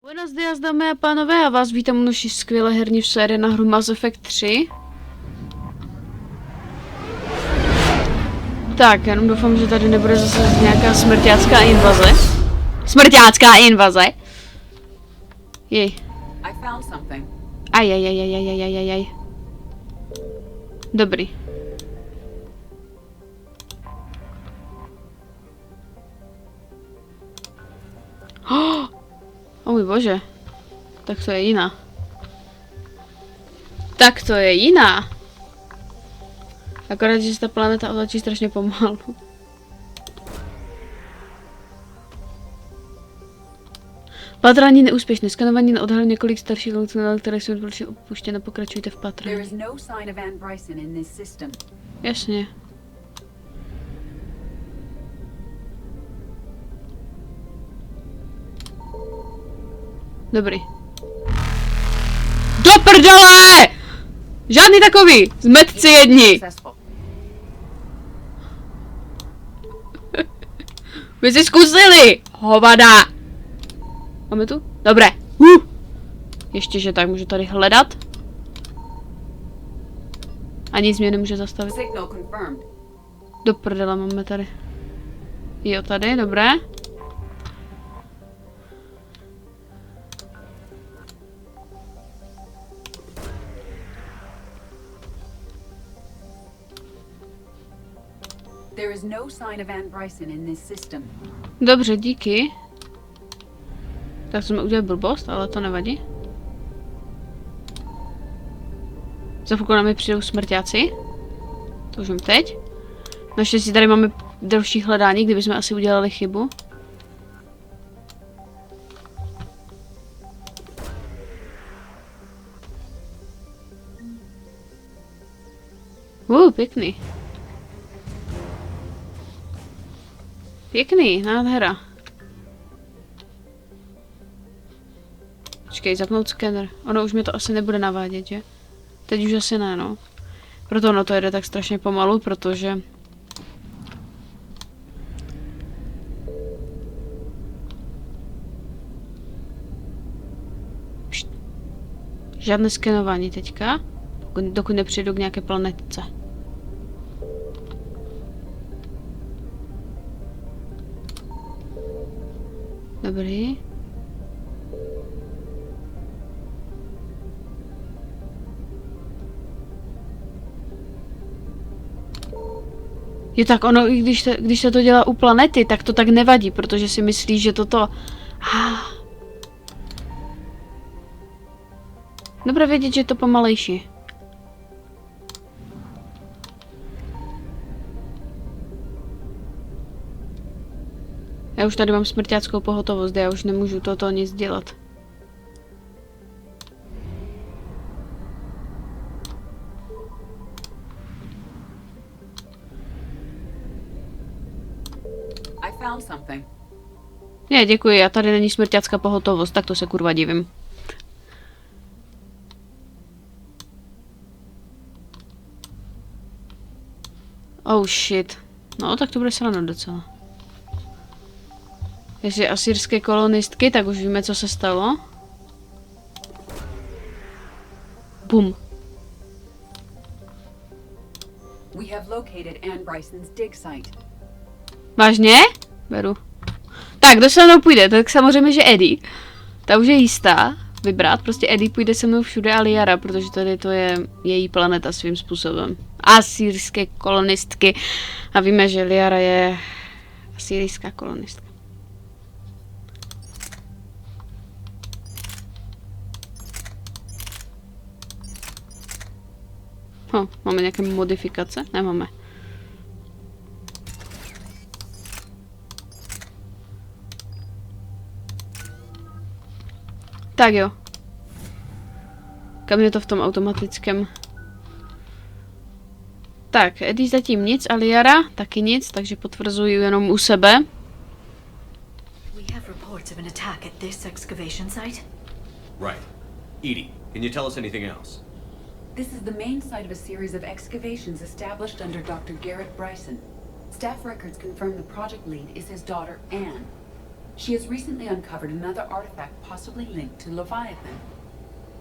Buenos días, dámy a pánové, a vás vítám u naší skvělé herní série na hru Mass Effect 3. Tak, jenom doufám, že tady nebude zase nějaká smrťácká invaze. Smrťácká invaze! Jej. Ajajajajajajajajaj. Dobrý. O můj bože. Tak to je jiná. Tak to je jiná. Akorát, že se ta planeta otočí strašně pomalu. Pátrání neúspěšné. Skanování odhalilo několik starších funkcionálů, které jsou velice opuštěné. Pokračujte v pátrání. Jasně. Dobrý. Do prdele! Žádný takový! Zmetci jedni! My si zkusili! Hovada! Máme tu? Dobré. Ještě, že tak můžu tady hledat. A nic mě nemůže zastavit. Do prdele máme tady. Jo, tady, dobré. Dobře, díky. Tak jsme udělali blbost, ale to nevadí. Za chvilku nám přijdou smrťáci. To už vím teď. Naštěstí tady máme další hledání, kdybychom asi udělali chybu. Pěkný. Pěkný, nádhera. Počkej, zapnout skener. Ono už mi to asi nebude navádět, že? Teď už asi ne, no. Proto ono to jede tak strašně pomalu, protože... Pšt. Žádné skenování teďka, dokud nepřijdu k nějaké planetce. Dobrý. Je tak ono, i když se to dělá u planety, tak to tak nevadí, protože si myslí, že toto... Dobré vědět, že je to pomalejší. Já už tady mám smrťáckou pohotovost, já už nemůžu toto nic dělat. Ne, děkuji, a tady není smrťácká pohotovost, tak to se kurva divím. Oh shit. No, tak to bude sranda docela. Jestli asýrské kolonistky, tak už víme, co se stalo. Bum. Vážně? Beru. Tak, kdo se mnou půjde? Tak samozřejmě, že Eddie. Ta už je jistá. Vybrat. Prostě Eddie půjde se mnou všude a Liara, protože tady to je její planeta svým způsobem. Asýrské kolonistky. A víme, že Liara je asýrská kolonistka. Máme nějaké modifikace? Nemáme. Tak jo. Kam je to v tom automatickém? Tak, Eddie zatím nic a Liara taky nic, takže potvrzuji jenom u sebe. Right. Edie, can you tell us anything else? This is the main site of a series of excavations established under Dr. Garrett Bryson. Staff records confirm the project lead is his daughter, Anne. She has recently uncovered another artifact possibly linked to Leviathan.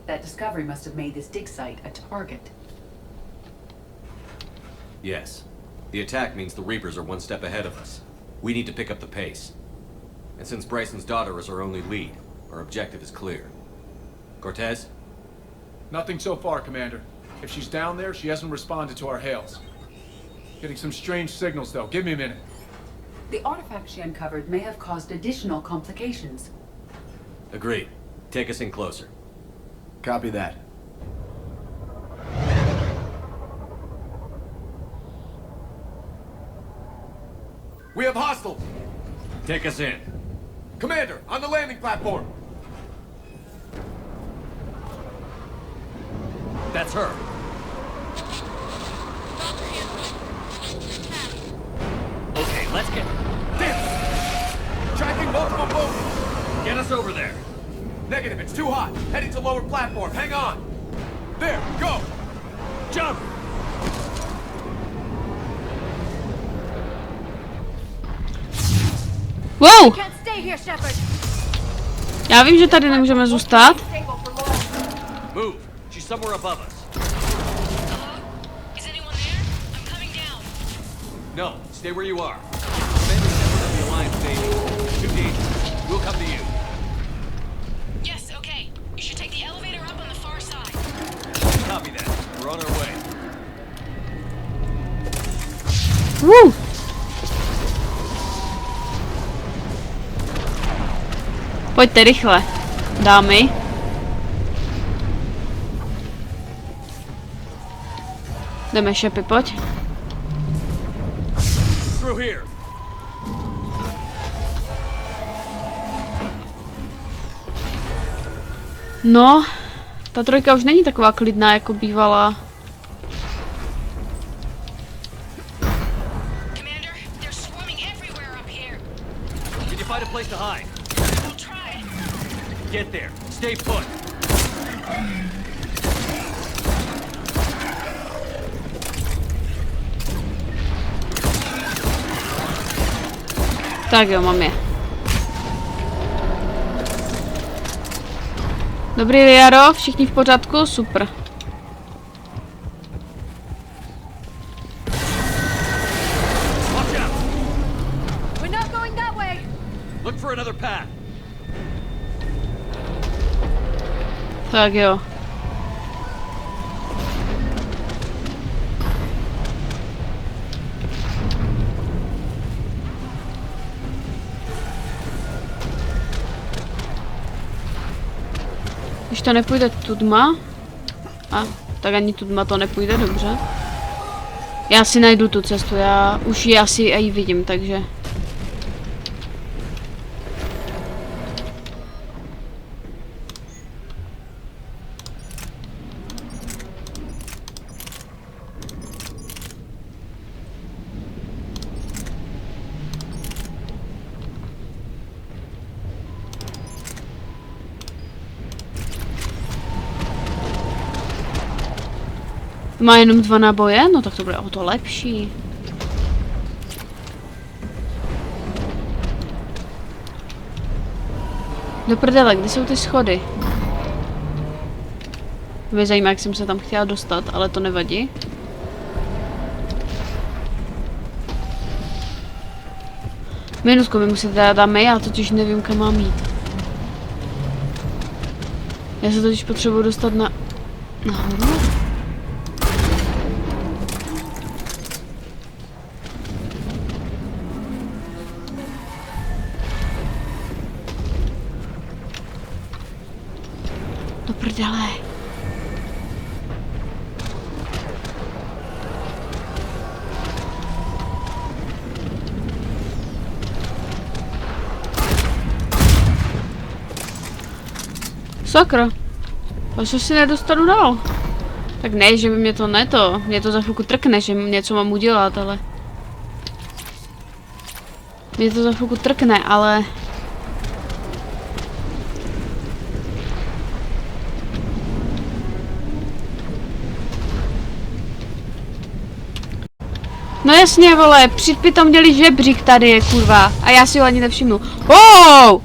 That discovery must have made this dig site a target. Yes. The attack means the Reapers are one step ahead of us. We need to pick up the pace. And since Bryson's daughter is our only lead, our objective is clear. Cortez? Nothing so far, Commander. If she's down there, she hasn't responded to our hails. Getting some strange signals, though. Give me a minute. The artifact she uncovered may have caused additional complications. Agreed. Take us in closer. Copy that. We have hostiles! Take us in. Commander, on the landing platform! That's her. Okay, let's get... Tracking multiple boats! Get us over there. Negative, it's too hot. Heading to lower platform. Hang on. There, go! Jump! Wow! Can't stay here, Shepard. Já vím, že tady nemůžeme zůstat. Move. She's somewhere above us. Is anyone there? I'm coming down. No, stay where you are. Commander Shepard of the Alliance Navy. Too dangerous. We'll come to you. Yes, okay. You should take the elevator up on the far side. Copy that. We're on our way. Woo! Pojďte rychle, dámy. Jdeme, Šepy, pojď. Through here. No, ta trojka už není taková klidná, jako bývala. Commander, they're swarming everywhere up here. Can you find a place to hide? We'll try. Get there. Stay put. Tak jo, mám je. Dobrý, Jaro, všichni v pořádku? Super. Watch out. We're not going that way. Look for another path. Tak jo. Když to nepůjde tudma, tak ani tudma to nepůjde, dobře. Já si najdu tu cestu, já už ji asi i vidím, takže... Má jenom 2 náboje? No tak to bude o to lepší. Do prdele, kde jsou ty schody? Mě zajímá, jak jsem se tam chtěla dostat, ale to nevadí. Minusku mi musíte dát mail, já totiž nevím, kam mám jít. Já se totiž potřebuji dostat nahoru. Do prdele. Sakra. Až si nedostanu dál. Tak ne, že by mě to mě to za chvilku trkne, že něco mám udělat, ale... Mě to za chvilku trkne, ale... No jasně, vole, přijď tam měli žebřík tady je, kurva. A já si ho ani nevšimnu. Oh!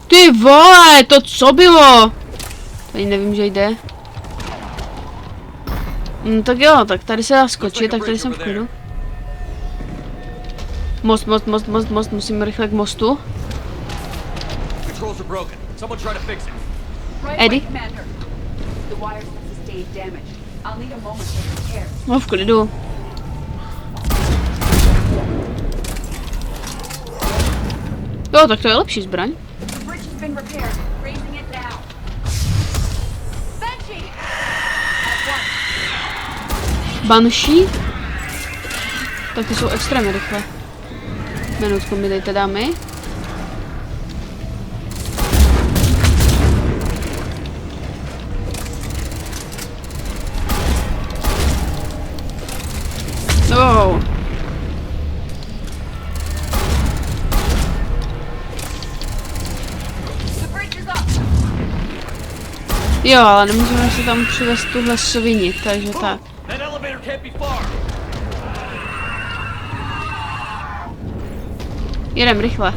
Ty vole, to co bylo? Tady nevím, že jde. Tak jo, tak tady se dá skočit, tak tady jsem v klidu. Most, musíme rychle k mostu. Eddie? No, v klidu. Jo, tak to je lepší zbraň. Banshee? Tak ty jsou extrémně rychle. Minutku mi dejte, dámy. Oh. Jo, ale nemůžeme si tam přivést tuhle svini, takže tak. Jedem rychle.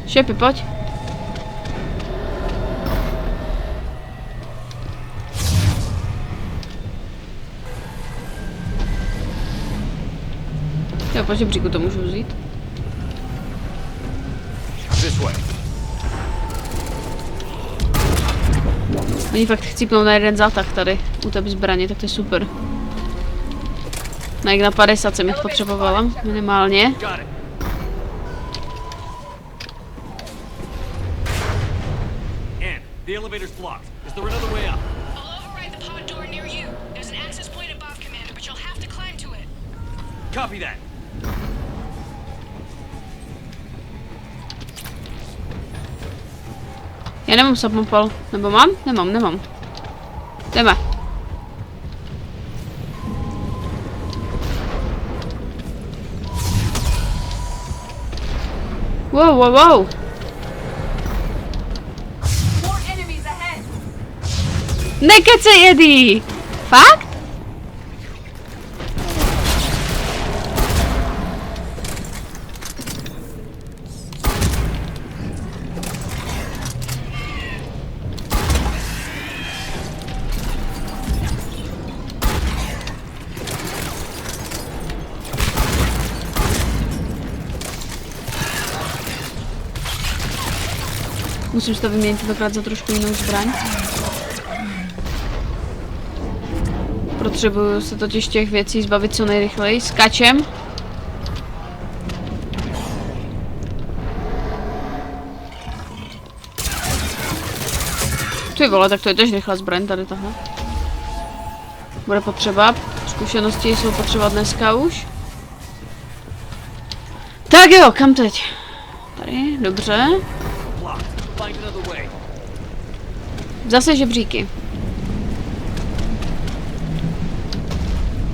Šepi, pojď. Jo, po žebříku to můžu vzít. Oni fakt chcípnou na jeden zátah tady u té zbraně, tak to je super. Na 50 jsem jich potřebovala, minimálně. The elevator's blocked. Is there another way up? I'll override the pod door near you. There's an access point above, Commander, but you'll have to climb to it. Copy that. Já nemám submopal. Nebo mám? Nemám. Jdeme. Wow. Nekecej, Eddie! Fakt? Musím si to vyměnit tentokrát za trošku jinou zbraň. Potřebuju se totiž těch věcí zbavit co nejrychleji. Skačem. Ty vole, tak to je tež rychlá zbraň tady tahle. Bude potřeba. Zkušenosti jsou potřeba dneska už. Tak jo, kam teď? Tady, dobře. Zase žebříky.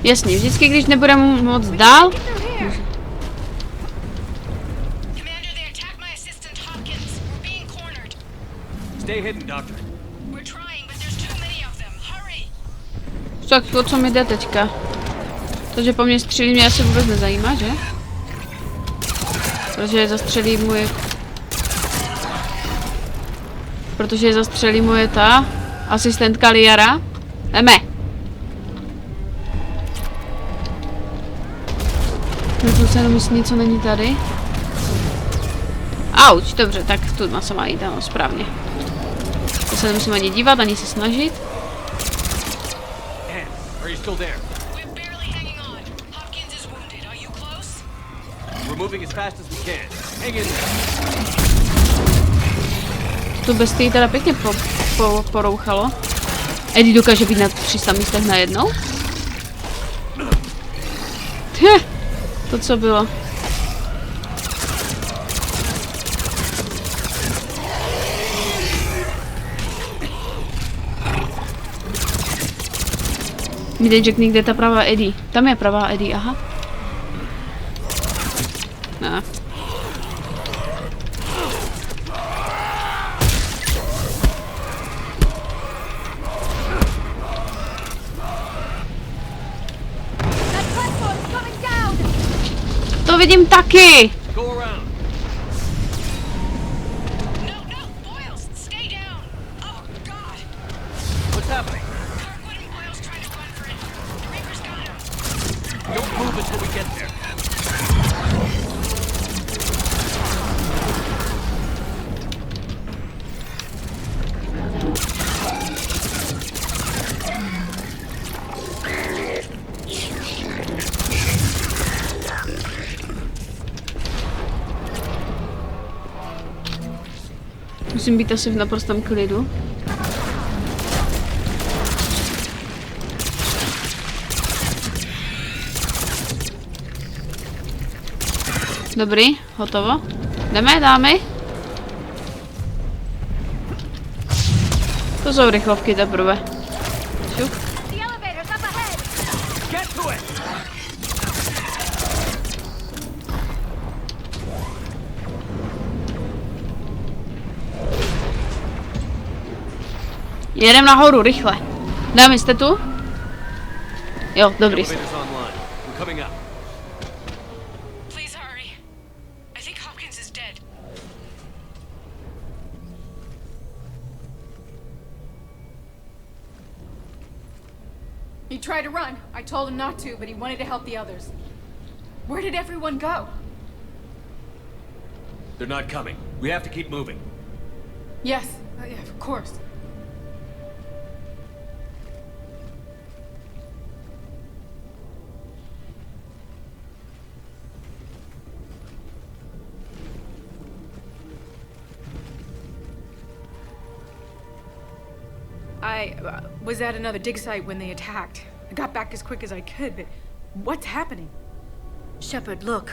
Jasně, vždycky, když nebudeme moc dál. Tak, o co mi jde teďka? To, že po mně střílí, mě asi vůbec nezajímá, že? Protože je zastřelí moje ta asistentka Liara. Jdeme. Můžu se jenom myslet, co není tady. Auč, dobře, tak tu se má jít, ano, správně. To se nemusím ani dívat, ani se snažit. To bestii teda pěkně porouchalo. Eddie dokáže být na 300 místech najednou? To co bylo? Mi teď řekni, kde je ta pravá Eddie. Tam je pravá Eddie, aha. To vidím taky! Go around. No, Boyles, stay down. Oh, God. What's happening? Kirkwood and Boyles trying to run for it. The Reaper's got him. Don't move until we get there. Musím být asi v naprostém klidu. Dobrý, hotovo. Jdeme, dámy? To jsou rychlovky teprve. Šup. Get to it. Jedem nahoru, rychle. Dámy, jste tu? Jo, dobrý. Elevator's online. We're coming up. Please hurry. I think Hopkins is dead. He tried to run. I told him not to, but he wanted to help the others. Where did everyone go? They're not coming. We have to keep moving. Yes, yeah, of course. I was at another dig site when they attacked. I got back as quick as I could, but what's happening? Shepard, look.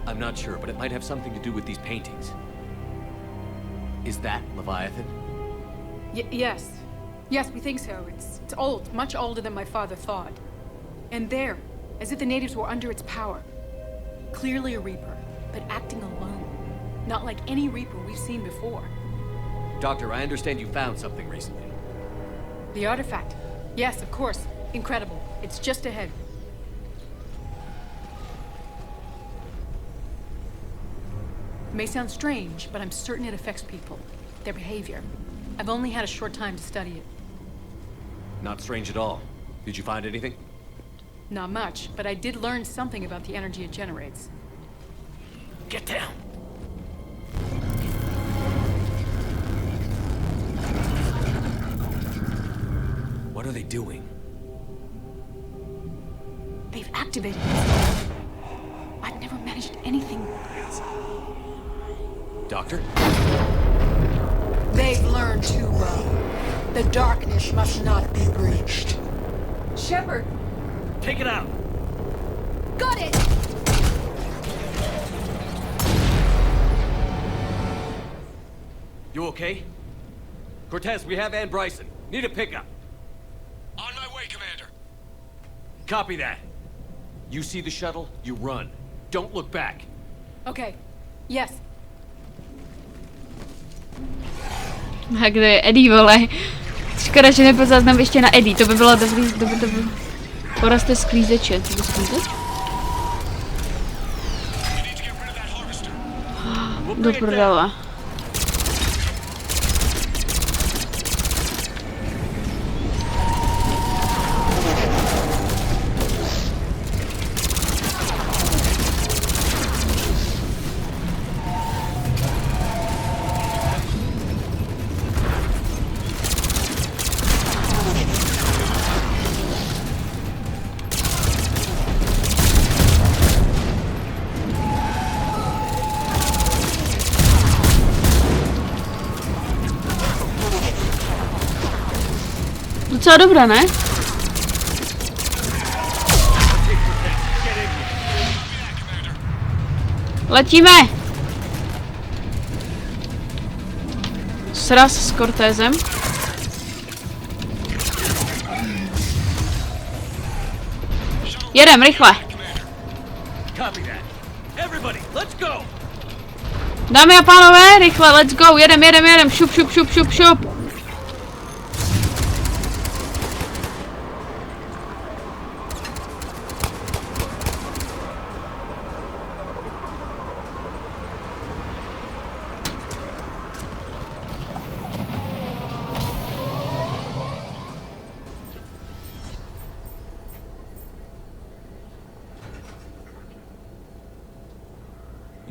I'm not sure, but it might have something to do with these paintings. Is that Leviathan? Yes. Yes, we think so. It's old, much older than my father thought. And there, as if the natives were under its power. Clearly a Reaper, but acting alone. Not like any Reaper we've seen before. Doctor, I understand you found something recently. The artifact. Yes, of course. Incredible. It's just ahead. It may sound strange, but I'm certain it affects people. Their behavior. I've only had a short time to study it. Not strange at all. Did you find anything? Not much, but I did learn something about the energy it generates. Get down. What are they doing? They've activated it. I've never managed anything. Doctor? They've learned too well. The darkness must not be breached. Shepard! Take it out! Got it! You okay? Cortez, we have Ann Bryson. Need a pickup. On my way, Commander. Copy that. You see the shuttle, you run. Don't look back. Okay. Yes. A kde je Eddie, vole? Škoda, že nebyl záznam ještě na Eddie, to by bylo dobrý, to by... Porazte sklízeče, to by sklízeč? Do prdela. Docela dobré, ne? Letíme! Sraz s Cortézem. Jedem, rychle! Dámy a pánové, rychle, let's go, jedem, šup.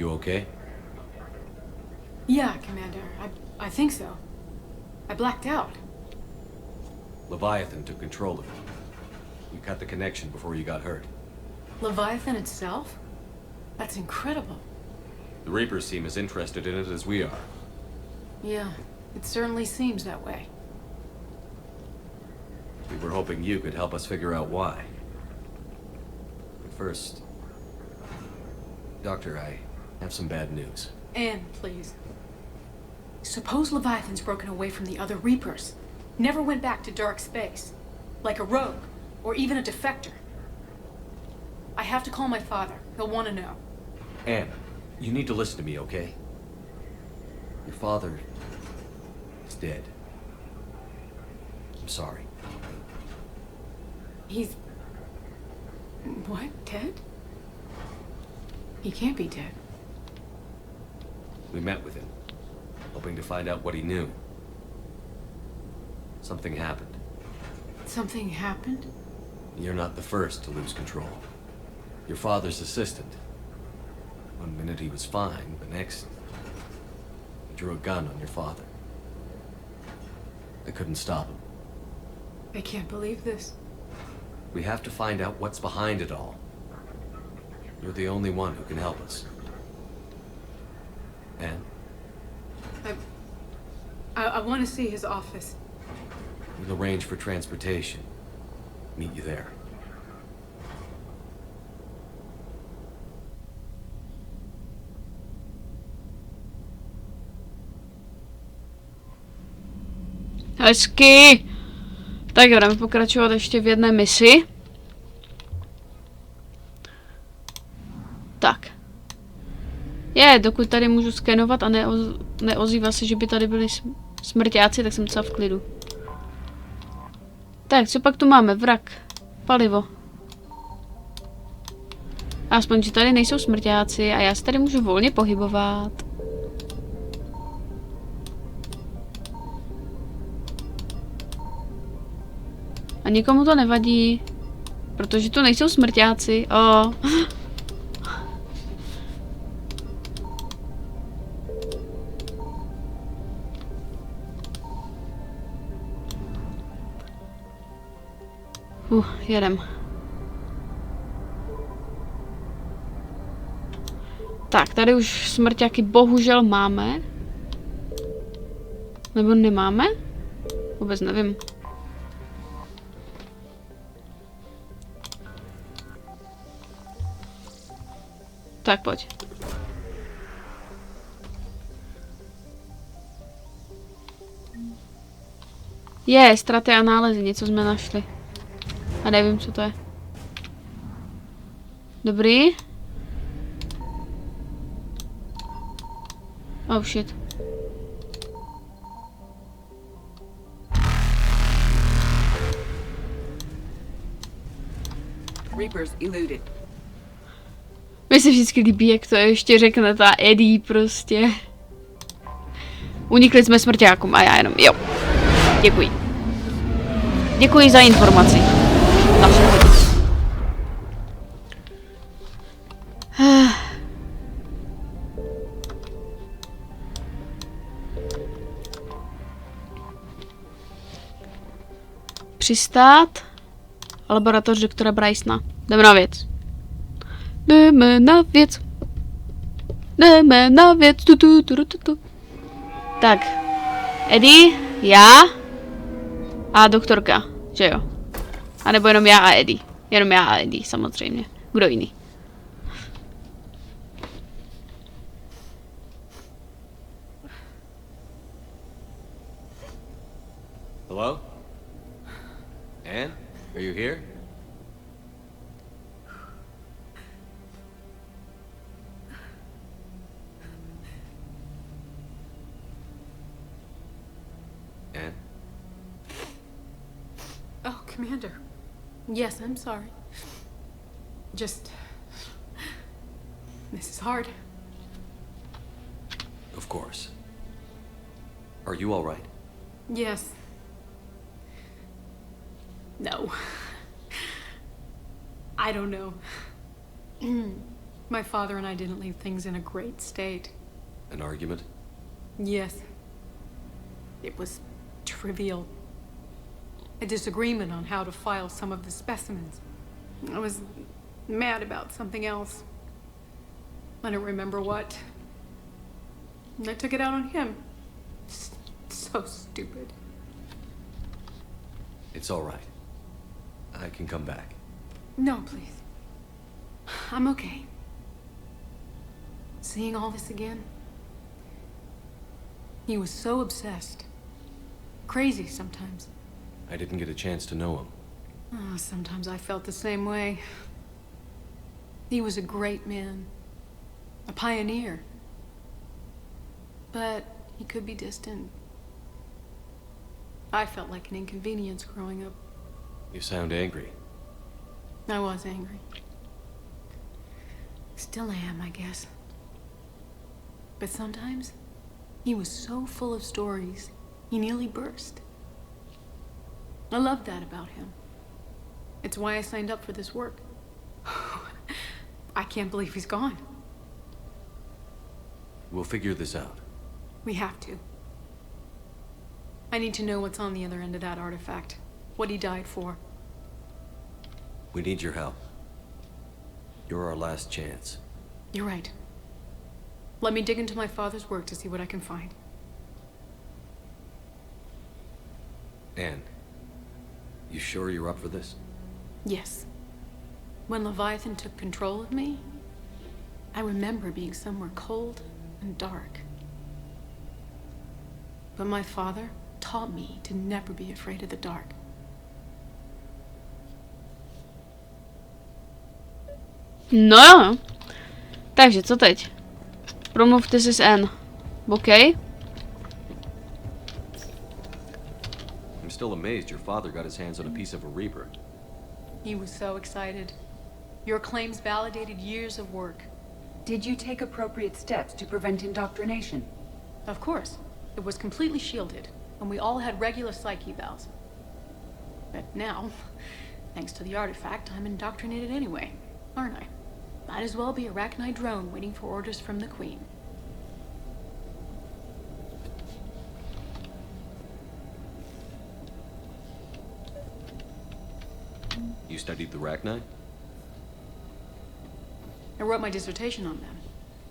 You okay? Yeah, Commander. I think so. I blacked out. Leviathan took control of it. You cut the connection before you got hurt. Leviathan itself? That's incredible. The Reapers seem as interested in it as we are. Yeah, it certainly seems that way. We were hoping you could help us figure out why. But first... Doctor, I have some bad news. Anne, please. Suppose Leviathan's broken away from the other Reapers. Never went back to dark space. Like a rogue, or even a defector. I have to call my father. He'll want to know. Anne, you need to listen to me, okay? Your father is dead. I'm sorry. He's... What? Dead? He can't be dead. We met with him, hoping to find out what he knew. Something happened. Something happened? You're not the first to lose control. Your father's assistant. One minute he was fine, the next... he drew a gun on your father. They couldn't stop him. I can't believe this. We have to find out what's behind it all. You're the only one who can help us. Anne? I want to see his office. We'll arrange for transportation. Meet you there. Hezky! Tak budeme pokračovat ještě v jedné misi. Tak. Dokud tady můžu skenovat a neozývá se, že by tady byli smrťáci, tak jsem docela v klidu. Tak, co pak tu máme? Vrak. Palivo. Aspoň, že tady nejsou smrťáci a já se tady můžu volně pohybovat. A nikomu to nevadí, protože tu nejsou smrťáci. Jedem. Tak, tady už smrťáky bohužel máme. Nebo nemáme? Vůbec nevím. Tak pojď. Straty a nálezy, něco jsme našli. A nevím, co to je. Dobrý. Oh shit. Reapers eluded. Mně se vždycky líbí, jak to ještě řekne ta Eddie prostě. Unikli jsme smrťákům a já jenom, jo. Děkuji. Děkuji za informaci. Přistát. Laboratoř doktora Brysona. Jdeme na věc. Jdeme na věc. Jdeme na věc. Tak. Eddie, já a doktorka, že jo? A nebo jenom já a Eddie. Jenom já a Eddie, samozřejmě. Kdo jiný? Hello? Anne? Are you here? Anne? Oh, Commander. Yes, I'm sorry. Just... This is hard. Of course. Are you all right? Yes. No. I don't know. My father and I didn't leave things in a great state. An argument? Yes. It was trivial. A disagreement on how to file some of the specimens. I was mad about something else. I don't remember what. And I took it out on him. So stupid. It's all right. I can come back. No, please. I'm okay. Seeing all this again? He was so obsessed. Crazy sometimes. I didn't get a chance to know him. Oh, sometimes I felt the same way. He was a great man. A pioneer. But he could be distant. I felt like an inconvenience growing up. You sound angry. I was angry. Still am, I guess. But sometimes, he was so full of stories, he nearly burst. I loved that about him. It's why I signed up for this work. I can't believe he's gone. We'll figure this out. We have to. I need to know what's on the other end of that artifact. What he died for. We need your help. You're our last chance. You're right. Let me dig into my father's work to see what I can find. Anne, you sure you're up for this? Yes. When Leviathan took control of me, I remember being somewhere cold and dark. But my father taught me to never be afraid of the dark. No jo. Takže, co teď? Promluvte si s N. OK? I'm still amazed your father got his hands on a piece of a Reaper. He was so excited. Your claims validated years of work. Did you take appropriate steps to prevent indoctrination? Of course. It was completely shielded, and we all had regular psych evals. But now, thanks to the artifact, I'm indoctrinated anyway, aren't I? Might as well be a Arachnite drone waiting for orders from the Queen. You studied the Arachnite? I wrote my dissertation on them.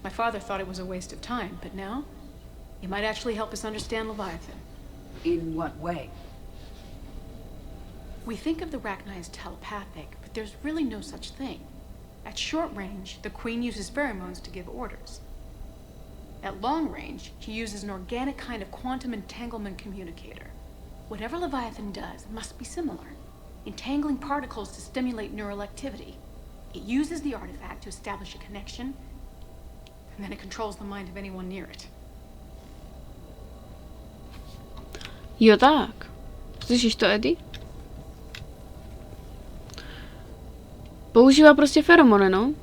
My father thought it was a waste of time, but now, it might actually help us understand Leviathan. In what way? We think of the Arachnite as telepathic, but there's really no such thing. At short range, the Queen uses pheromones to give orders. At long range, she uses an organic kind of quantum entanglement communicator. Whatever Leviathan does must be similar, entangling particles to stimulate neural activity. It uses the artifact to establish a connection, and then it controls the mind of anyone near it. Jo tak. Slyšíš to, Eddie? Používá prostě feromony, no?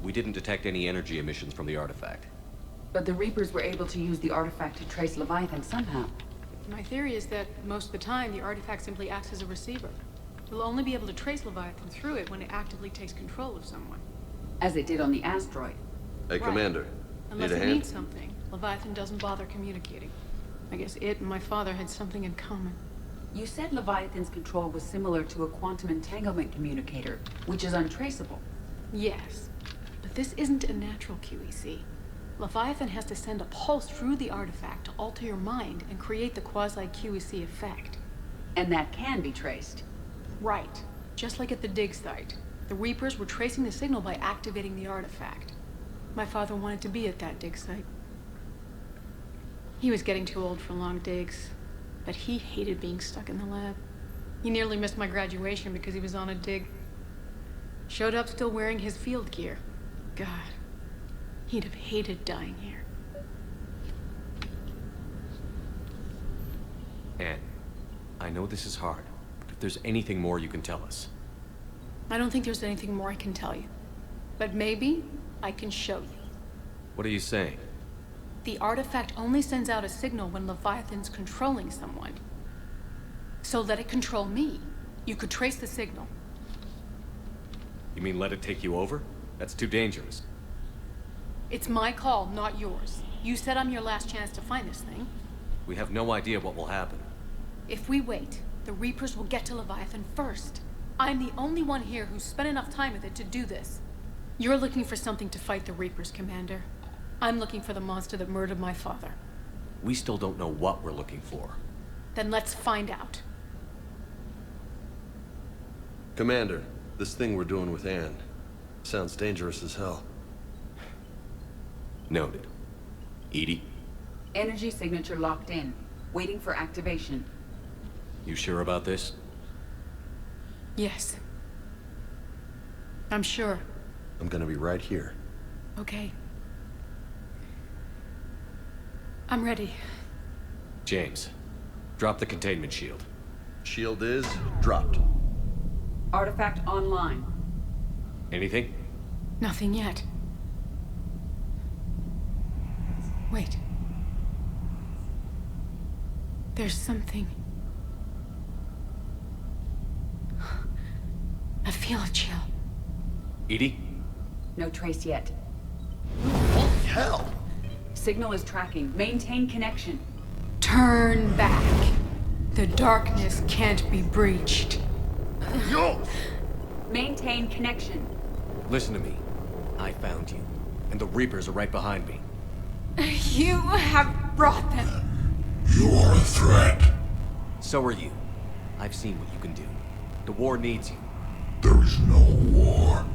We didn't detect any energy emissions from the artifact. But the Reapers were able to use the artifact to trace Leviathan somehow. My theory is that most of the time, the artifact simply acts as a receiver. We'll only be able to trace Leviathan through it when it actively takes control of someone. As it did on the asteroid. Hey, Right. Commander. Unless Need a it hand? needs something, Leviathan doesn't bother communicating. I guess it and my father had something in common. You said Leviathan's control was similar to a quantum entanglement communicator, which is untraceable. Yes, but this isn't a natural QEC. Leviathan has to send a pulse through the artifact to alter your mind and create the quasi-QEC effect. And that can be traced. Right. Just like at the dig site. The Reapers were tracing the signal by activating the artifact. My father wanted to be at that dig site. He was getting too old for long digs, but he hated being stuck in the lab. He nearly missed my graduation because he was on a dig. Showed up still wearing his field gear. God, he'd have hated dying here. Anne, I know this is hard, but if there's anything more you can tell us. I don't think there's anything more I can tell you. But maybe I can show you. What are you saying? The artifact only sends out a signal when Leviathan's controlling someone. So let it control me. You could trace the signal. You mean let it take you over? That's too dangerous. It's my call, not yours. You said I'm your last chance to find this thing. We have no idea what will happen. If we wait, the Reapers will get to Leviathan first. I'm the only one here who's spent enough time with it to do this. You're looking for something to fight the Reapers, Commander. I'm looking for the monster that murdered my father. We still don't know what we're looking for. Then let's find out. Commander, this thing we're doing with Anne sounds dangerous as hell. Noted. Edie, Energy signature locked in. Waiting for activation. you sure about this? Yes. I'm sure. I'm gonna be right here. Okay. I'm ready. James, drop the containment shield. Shield is dropped. Artifact online. Anything? Nothing yet. Wait. There's something. I feel a chill. Edie? No trace yet. Hell! Signal is tracking. Maintain connection. Turn back. The darkness can't be breached. Yo! Maintain connection. Listen to me. I found you, and the Reapers are right behind me. You have brought them. You are a threat. So are you. I've seen what you can do. The war needs you. There is no war.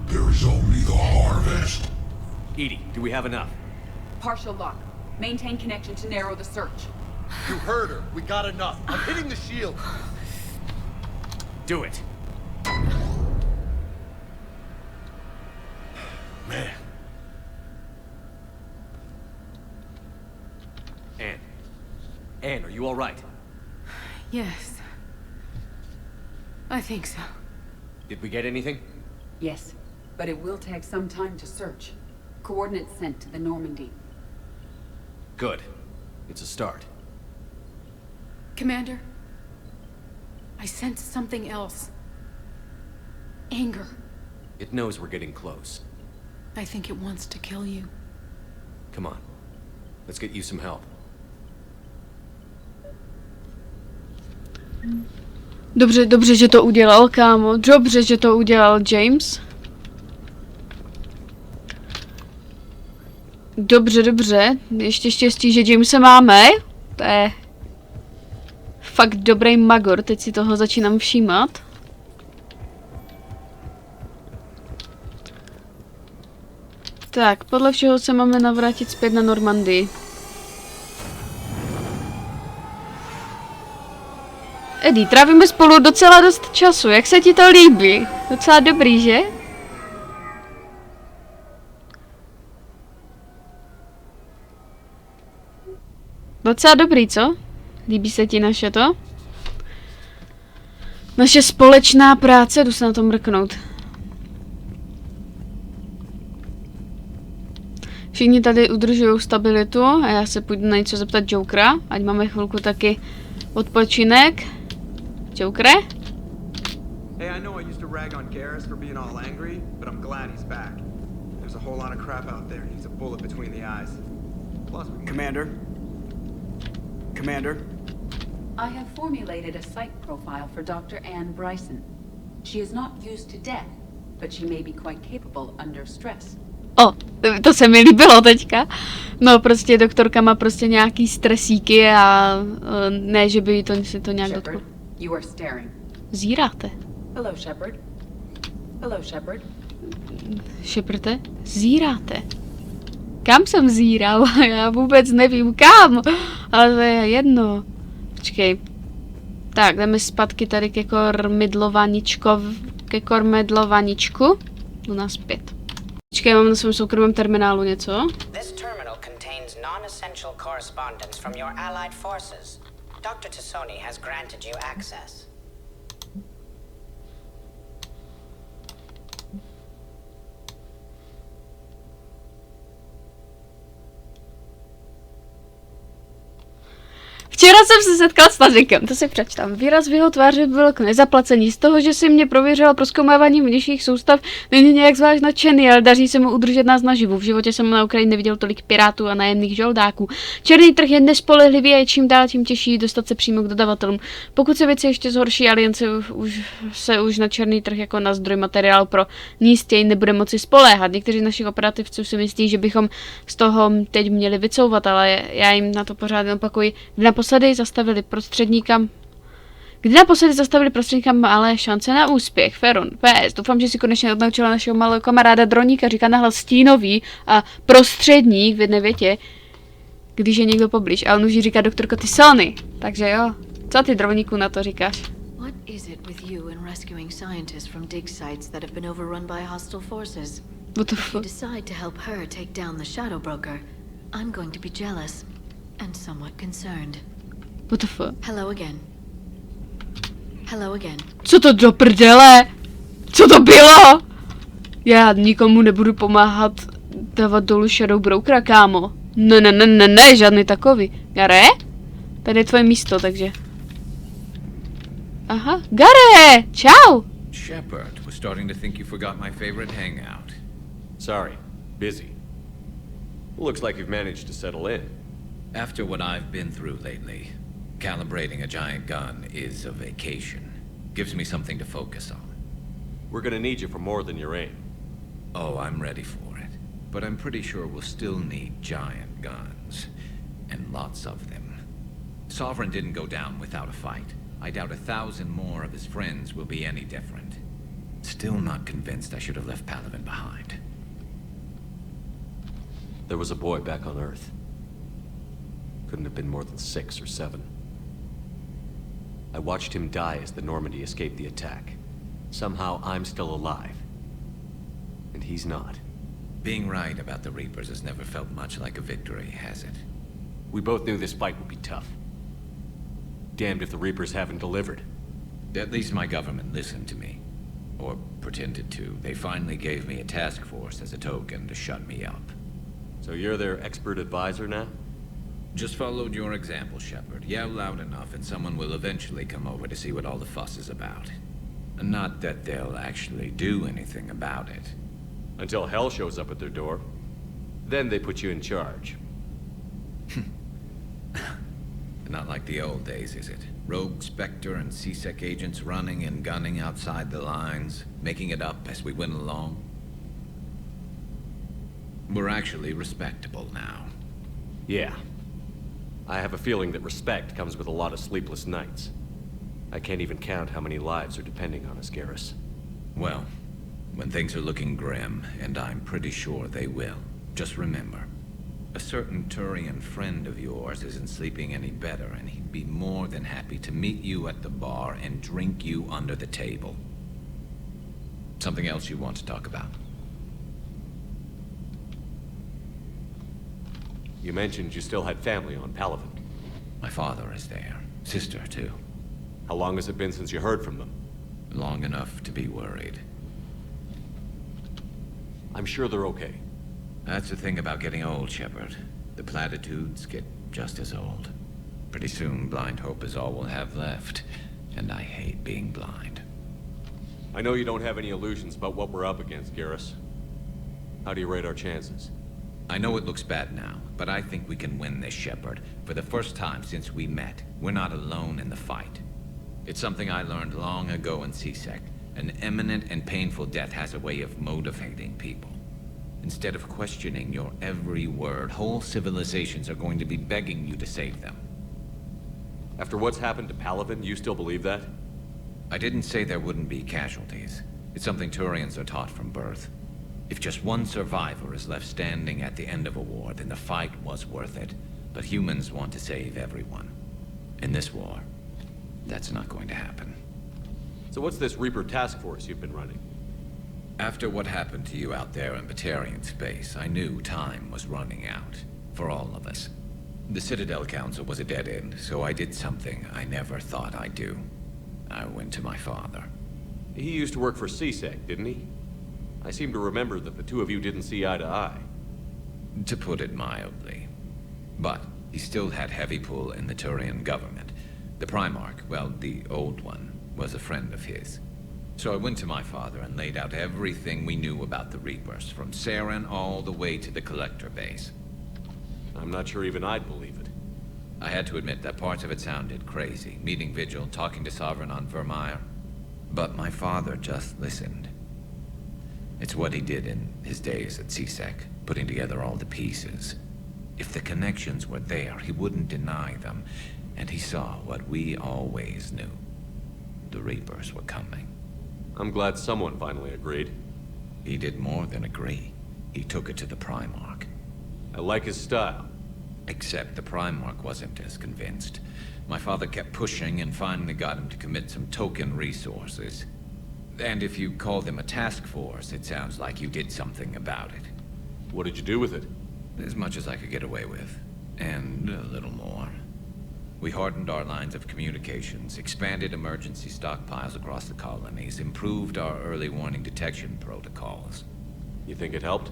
There is only the harvest. Edie, do we have enough? Partial lock. Maintain connection to narrow the search. You heard her. We got enough. I'm hitting the shield. Do it. Man. Anne, are you all right? Yes. I think so. Did we get anything? Yes, but it will take some time to search. Coordinates sent to the Normandy. Good. It's a start. Commander, I sense something else. Anger. It knows we're getting close. I think it wants to kill you. Come on. Let's get you some help. Dobře, že to udělal, kámo. Dobře, že to udělal James. Dobře. Ještě štěstí, že Jamese máme. To je fakt dobrý magor. Teď si toho začínám všímat. Tak, podle všeho se máme navrátit zpět na Normandii. Eddie, trávíme spolu docela dost času. Jak se ti to líbí? Docela dobrý, že? Docela dobrý, co? Líbí se ti naše to? Naše společná práce, jdu se na to mrknout. Všichni tady udržují stabilitu a já se půjdu na něco zeptat Jokera, ať máme chvilku taky odpočinek. Jokere? Hey, I know I used to rag on Garrus for being all angry, but I'm glad he's back. There's a whole lot of crap out there. He's a bullet between the eyes. Plus, Commander? Commander? I have formulated a psych profile for Dr. Anne Bryson. She is not used to death, but she may be quite capable under stress. O, to se mi líbilo teďka. No prostě doktorka má prostě nějaký stresíky a ne, že by to si to nějak dotklo. You are staring. Zíráte. Hello, Shepard. Hello, Shepard. Sheparde? Zíráte. Kam jsem zíral? Já vůbec nevím kam. Ale to je jedno. Počkej. Tak, jdeme zpátky tady ke kormidlovaničku. Jdu nás zpět. Počkej, mám na svém soukromém terminálu něco. This terminal contains non-essential correspondence from your allied forces. Dr. Tassoni has granted you access. Včera jsem se setkal s Tazikem, to si přečtám. Výraz v jeho tváři byl k nezaplacení. Z toho, že si mě prověřil prozkoumáváním vnějších soustav, není nějak zvlášť nadšený, ale daří se mu udržet nás naživu. V životě jsem na Ukrajině neviděl tolik pirátů a nájemných žoldáků. Černý trh je nespolehlivý a je čím dál tím těžší dostat se přímo k dodavatelům. Pokud se věci ještě zhorší, aliance už na černý trh jako na zdroj materiálu pro nístěj nebude moci spoléhat. Někteří našich operativců si myslí, že bychom z toho teď měli vycouvat, ale já jim na to pořád opakuji. Kdy naposledy zastavili prostředníkam malé šance na úspěch. Feron, PS, doufám, že si konečně odnaučila našeho malého kamaráda Droníka, říká nahlas stínový a prostředník v jedné větě, když je někdo poblíž. A on už říká doktorko Tisony. Takže jo, co ty Droníku na to říkáš? What is it with you and rescuing scientists from dig sites that have been overrun by hostile forces? What the If you fuck? decide to help her take down the Shadow Broker, I'm going to be jealous and somewhat concerned. What the fuck? Hello again. Hello again. Co to do prdele? Co to bylo? Já nikomu nebudu pomáhat dávat dolů Shadow Brokera, kámo. Ne, žádný takový. Gare? Tady je tvoje místo, takže. Aha, Gare, čau. Shepard, was starting to think you forgot my favorite hangout. Sorry, busy. Looks like you've managed to settle in. After what I've been through lately, calibrating a giant gun is a vacation. Gives me something to focus on. We're gonna need you for more than your aim. Oh, I'm ready for it. But I'm pretty sure we'll still need giant guns. And lots of them. Sovereign didn't go down without a fight. I doubt 1,000 more of his friends will be any different. Still not convinced I should have left Palaven behind. There was a boy back on Earth. Couldn't have been more than 6 or 7. I watched him die as the Normandy escaped the attack. Somehow I'm still alive. And he's not. Being right about the Reapers has never felt much like a victory, has it? We both knew this fight would be tough. Damned if the Reapers haven't delivered. At least my government listened to me. Or pretended to. They finally gave me a task force as a token to shut me up. So you're their expert advisor now? Just followed your example, Shepard. Yell loud enough and someone will eventually come over to see what all the fuss is about. Not that they'll actually do anything about it. Until hell shows up at their door. Then they put you in charge. Not like the old days, is it? Rogue Spectre and C-Sec agents running and gunning outside the lines, making it up as we went along. We're actually respectable now. Yeah. I have a feeling that respect comes with a lot of sleepless nights. I can't even count how many lives are depending on us, Garrus. Well, when things are looking grim, and I'm pretty sure they will, just remember, a certain Turian friend of yours isn't sleeping any better, and he'd be more than happy to meet you at the bar and drink you under the table. Something else you want to talk about? You mentioned you still had family on Palaven. My father is there. Sister, too. How long has it been since you heard from them? Long enough to be worried. I'm sure they're okay. That's the thing about getting old, Shepard. The platitudes get just as old. Pretty soon, blind hope is all we'll have left. And I hate being blind. I know you don't have any illusions about what we're up against, Garrus. How do you rate our chances? I know it looks bad now, but I think we can win this, Shepard. For the first time since we met, we're not alone in the fight. It's something I learned long ago in C-Sec. An imminent and painful death has a way of motivating people. Instead of questioning your every word, whole civilizations are going to be begging you to save them. After what's happened to Palaven, you still believe that? I didn't say there wouldn't be casualties. It's something Turians are taught from birth. If just one survivor is left standing at the end of a war, then the fight was worth it. But humans want to save everyone. In this war, that's not going to happen. So what's this Reaper task force you've been running? After what happened to you out there in Batarian space, I knew time was running out. For all of us. The Citadel Council was a dead end, so I did something I never thought I'd do. I went to my father. He used to work for C-Sec, didn't he? I seem to remember that the two of you didn't see eye to eye. To put it mildly. But He still had heavy pull in the Turian government. The Primarch, well, the old one, was a friend of his. So I went to my father and laid out everything we knew about the Reapers, from Saren all the way to the Collector base. I'm not sure even I'd believe it. I had to admit that parts of it sounded crazy, meeting Vigil, talking to Sovereign on Vermeer. But my father just listened. It's what he did in his days at CSEC, putting together all the pieces. If the connections were there, he wouldn't deny them, and he saw what we always knew. The Reapers were coming. I'm glad someone finally agreed. He did more than agree. He took it to the Primarch. I like his style. Except the Primarch wasn't as convinced. My father kept pushing and finally got him to commit some token resources. And if you call them a task force, it sounds like you did something about it. What did you do with it? As much as I could get away with. And a little more. We hardened our lines of communications, expanded emergency stockpiles across the colonies, improved our early warning detection protocols. You think it helped?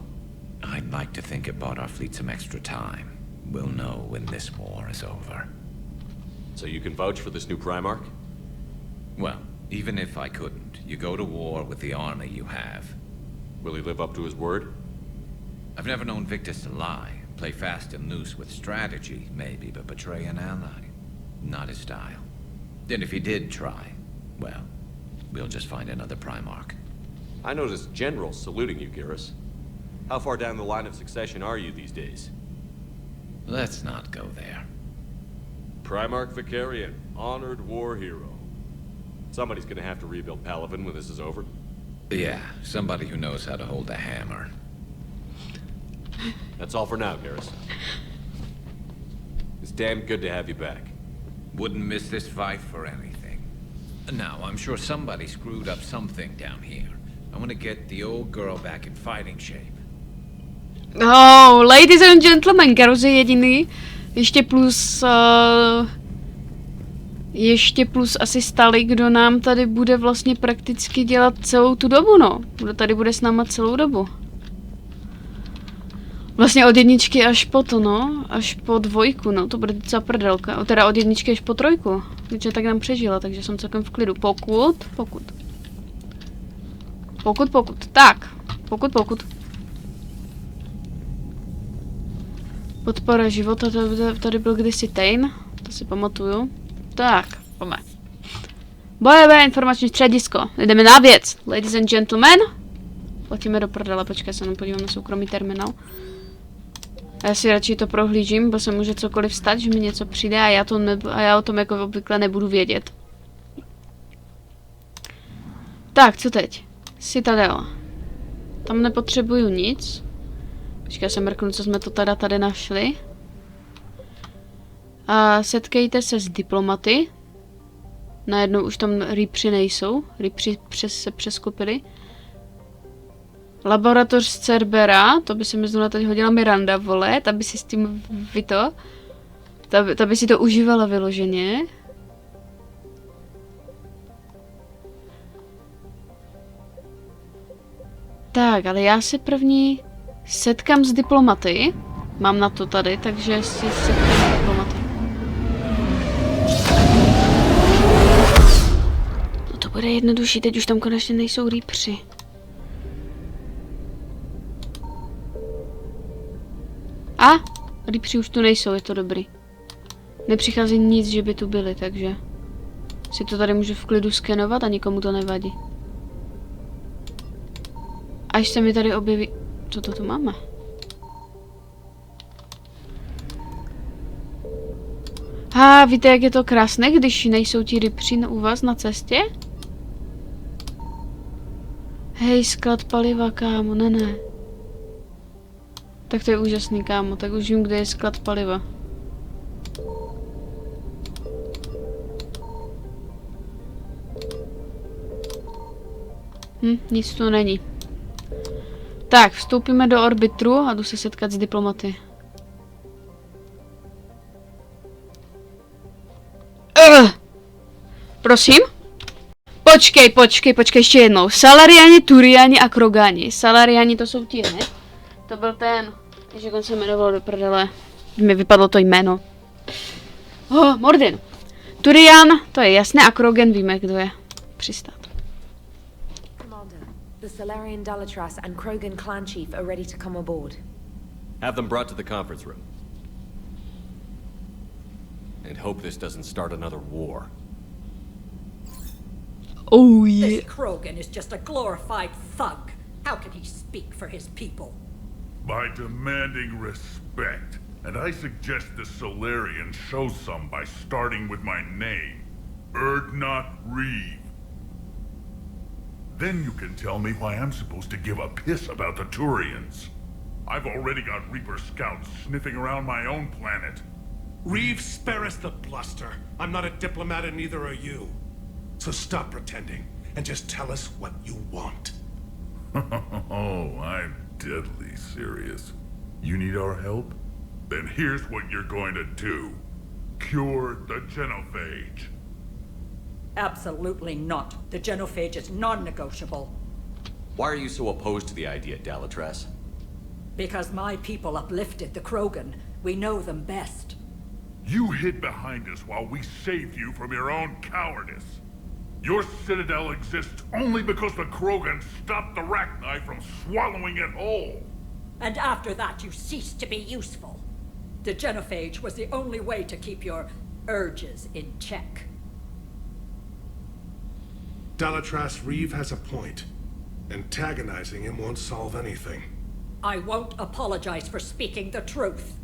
I'd like to think it bought our fleet some extra time. We'll know when this war is over. So you can vouch for this new Primarch? Well, even if I couldn't, you go to war with the army you have. Will he live up to his word? I've never known Victus to lie. Play fast and loose with strategy, maybe, but betray an ally. Not his style. And if he did try, well, we'll just find another Primarch. I noticed generals saluting you, Garrus. How far down the line of succession are you these days? Let's not go there. Primarch Vicarian, honored war hero. Somebody's gonna have to rebuild Palaven when this is over. Yeah, somebody who knows how to hold a hammer. That's all for now, Garrus. It's damn good to have you back. Wouldn't miss this fight for anything. Now, I'm sure somebody screwed up something down here. I want to get the old girl back in fighting shape. Oh, ladies and gentlemen, Garrus je jediný. Ještě plus asi Stali, kdo nám tady bude vlastně prakticky dělat celou tu dobu, no. Kdo tady bude s náma celou dobu. Vlastně od jedničky až po to, no. Až po dvojku, no. To bude docela prdelka. Teda od jedničky až po trojku. Když tak nám přežila, takže jsem celkem v klidu. Pokud. Tak. Pokud. Podpora života, tady byl kdysi Tain. To si pamatuju. Tak, pojďme. Bojové informační středisko. Jdeme na věc. Ladies and gentlemen. Letíme do prdele, počkej, se nám podívám na soukromý terminál. A já si radši to prohlížím, bo se může cokoliv stát, že mi něco přijde a já o tom jako obvykle nebudu vědět. Tak, co teď? Citadel. Tam nepotřebuju nic. Počkej, se mrknu, co jsme to teda tady našli. A setkejte se s diplomaty. Najednou už tam Reapři nejsou. Reapři se přeskupili. Laboratoř z Cerbera, to by se mi znovu teď hodila Miranda, vole, ta by si s tím ta by si to užívala vyloženě. Tak, ale já se první setkám s diplomaty. Mám na to tady, takže si setkám s diplomaty. No to bude jednodušší, teď už tam konečně nejsou Reapři. A? Reapři už tu nejsou, je to dobrý. Nepřichází nic, že by tu byli, takže si to tady můžu v klidu skenovat a nikomu to nevadí. Až se mi tady objeví... Co to tu máme? Víte, jak je to krásné, když nejsou ti Reapři u vás na cestě? Hej, sklad paliva, kámo, ne. Tak to je úžasný, kámo, tak už vím, kde je sklad paliva. Nic tu není. Tak, vstoupíme do orbitru a jdu se setkat s diplomaty. Prosím? Počkej, ještě jednou. Salariani, Turiani a Krogani. Salariani to jsou ti, ne? To byl ten, jak on se jmenoval do prdele. Mi vypadlo to jméno. Mordin. Turian, to je jasné, a Krogan víme, kdo je. Přistát. Commander, the Solarian Dalatras and Krogan clan chief are ready to come aboard. Have them brought to the conference room. And hope this doesn't start another war. Oh yeah. This Krogan is just a glorified thug. How can he speak for his people? By demanding respect. And I suggest the Solarian show some by starting with my name. Erdnot Reeve. Then you can tell me why I'm supposed to give a piss about the Turians. I've already got Reaper scouts sniffing around my own planet. Reeve, spare us the bluster. I'm not a diplomat and neither are you. So stop pretending and just tell us what you want. Oh, I'm deadly serious. You need our help? Then here's what you're going to do. Cure the genophage. Absolutely not. The genophage is non-negotiable. Why are you so opposed to the idea, Dalatras? Because my people uplifted the Krogan. We know them best. You hid behind us while we saved you from your own cowardice. Your citadel exists only because the Krogan stopped the Rachni from swallowing it whole. And after that, you ceased to be useful. The genophage was the only way to keep your urges in check. Dalatras, Reeve has a point. Antagonizing him won't solve anything. I won't apologize for speaking the truth.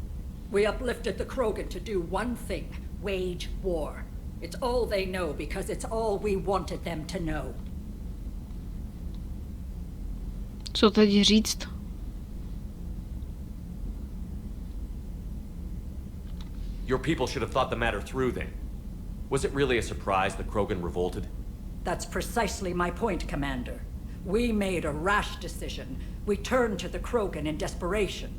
We uplifted the Krogan to do one thing, wage war. It's all they know because it's all we wanted them to know. Co teď říct? Your people should have thought the matter through then. Was it really a surprise the Krogan revolted? That's precisely my point, Commander. We made a rash decision. We turned to the Krogan in desperation.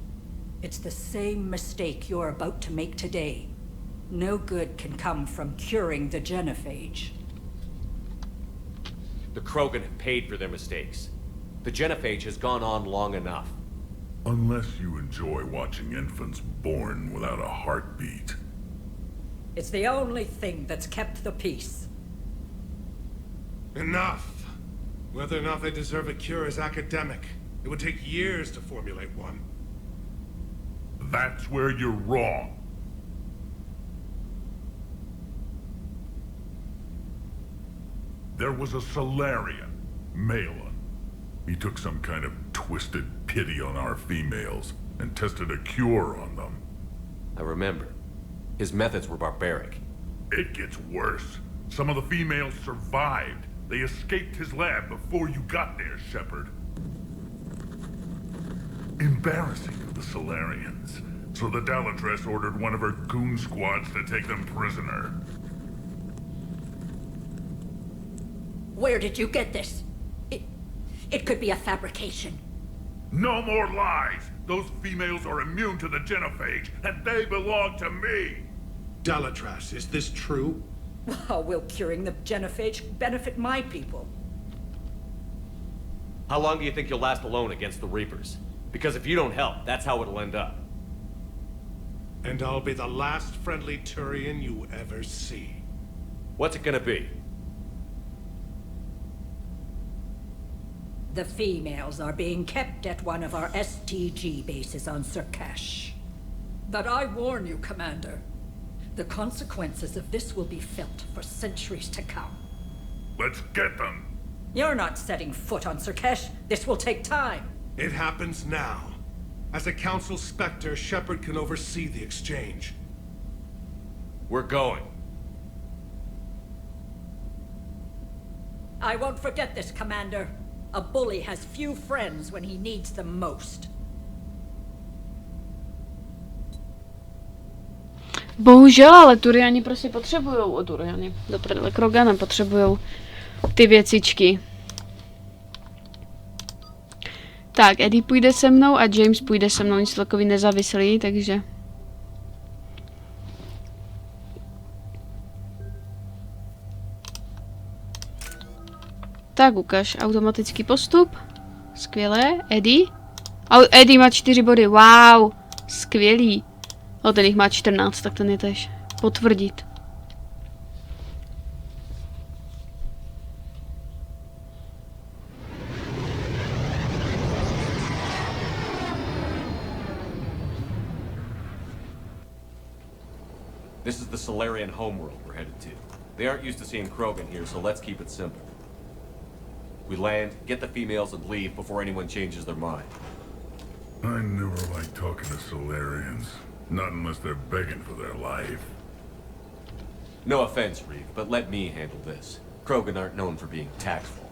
It's the same mistake you're about to make today. No good can come from curing the genophage. The Krogan have paid for their mistakes. The genophage has gone on long enough. Unless you enjoy watching infants born without a heartbeat. It's the only thing that's kept the peace. Enough. Whether or not they deserve a cure is academic. It would take years to formulate one. That's where you're wrong. There was a Solarian, Malin. He took some kind of twisted pity on our females and tested a cure on them. I remember. His methods were barbaric. It gets worse. Some of the females survived. They escaped his lab before you got there, Shepard. Embarrassing of the Solarians. So the Dalatras ordered one of her goon squads to take them prisoner. Where did you get this? It could be a fabrication. No more lies! Those females are immune to the genophage, and they belong to me! Dalatras, is this true? How will curing the genophage benefit my people? How long do you think you'll last alone against the Reapers? Because if you don't help, that's how it'll end up. And I'll be the last friendly Turian you ever see. What's it gonna be? The females are being kept at one of our STG bases on Surkash. But I warn you, Commander, the consequences of this will be felt for centuries to come. Let's get them! You're not setting foot on Surkash. This will take time. It happens now. As a Council Spectre, Shepard can oversee the exchange. We're going. I won't forget this, Commander. A bully has few friends when he needs them most. Bohužel, ale Turiani prostě potřebujou, Turiani, do prdele, Kroganem potřebujou ty věcičky. Tak, Eddie půjde se mnou a James půjde se mnou, nic takový nezávislý, takže... Tak, ukaž, automatický postup. Skvělé, Eddie. Eddie má 4 body, wow, skvělý. O, ten jich má 14, tak ten je tež. potvrdit. This is the Solarian homeworld we're headed to. They aren't used to seeing Krogan here, so let's keep it simple. We land, get the females, and leave before anyone changes their mind. I never like talking to Solarians. Not unless they're begging for their life. No offense, Reeve, but let me handle this. Krogan aren't known for being tactful.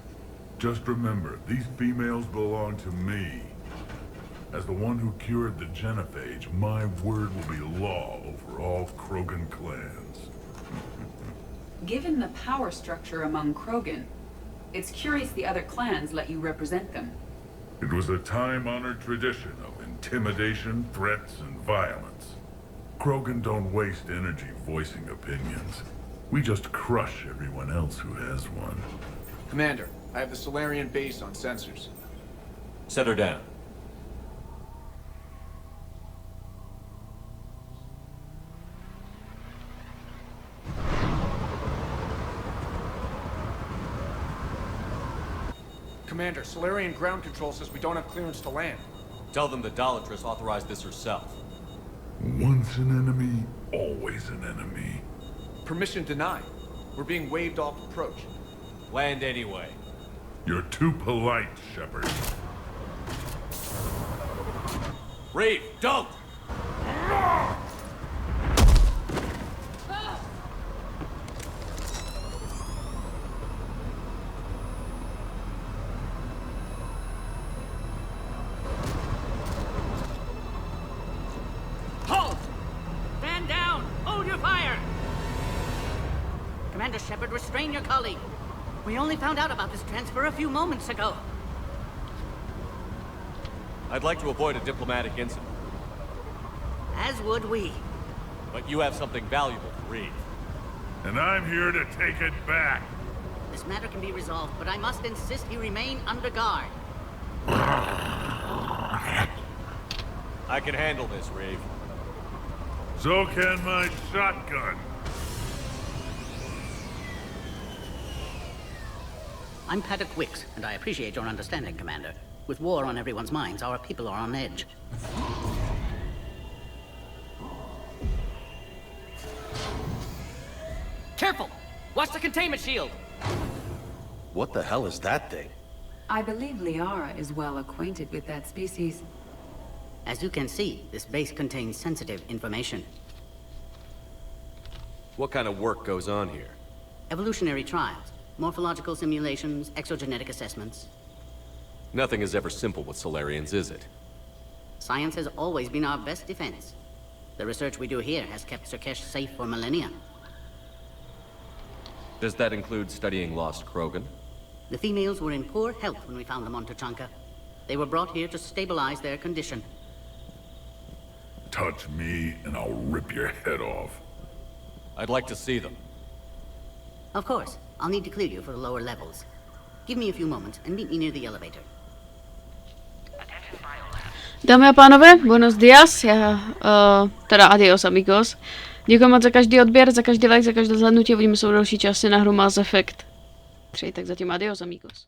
Just remember, these females belong to me. As the one who cured the genophage, my word will be law over all Krogan clans. Given the power structure among Krogan, it's curious the other clans let you represent them. It was a time-honored tradition of intimidation, threats, and violence. Krogan don't waste energy voicing opinions. We just crush everyone else who has one. Commander, I have the Solarian base on sensors. Set her down. Commander, Solarian ground control says we don't have clearance to land. Tell them the Dolatress authorized this herself. Once an enemy, always an enemy. Permission denied. We're being waved off approach. Land anyway. You're too polite, Shepard. Reeve, don't! Commander Shepard, restrain your colleague. We only found out about this transfer a few moments ago. I'd like to avoid a diplomatic incident. As would we. But you have something valuable to read. And I'm here to take it back. This matter can be resolved, but I must insist you remain under guard. I can handle this, Reeve. So can my shotgun. I'm Paddock Wicks, and I appreciate your understanding, Commander. With war on everyone's minds, our people are on edge. Careful! Watch the containment shield! What the hell is that thing? I believe Liara is well acquainted with that species. As you can see, this base contains sensitive information. What kind of work goes on here? Evolutionary trials, morphological simulations, exogenetic assessments. Nothing is ever simple with Solarians, is it? Science has always been our best defense. The research we do here has kept Surkesh safe for millennia. Does that include studying lost Krogan? The females were in poor health when we found them on Tuchanka. They were brought here to stabilize their condition. Touch me, and I'll rip your head off. I'd like to see them. Of course. I'll need to clear you for the lower levels. Give me a few moments and meet me near the elevator. Dámy a pánové, buenos dias, teda adios amigos. Děkuji moc za každý odběr, za každý like, za každé zhlédnutí, uvidíme se u další části na hru Mass Effect 3, tak zatím adios amigos.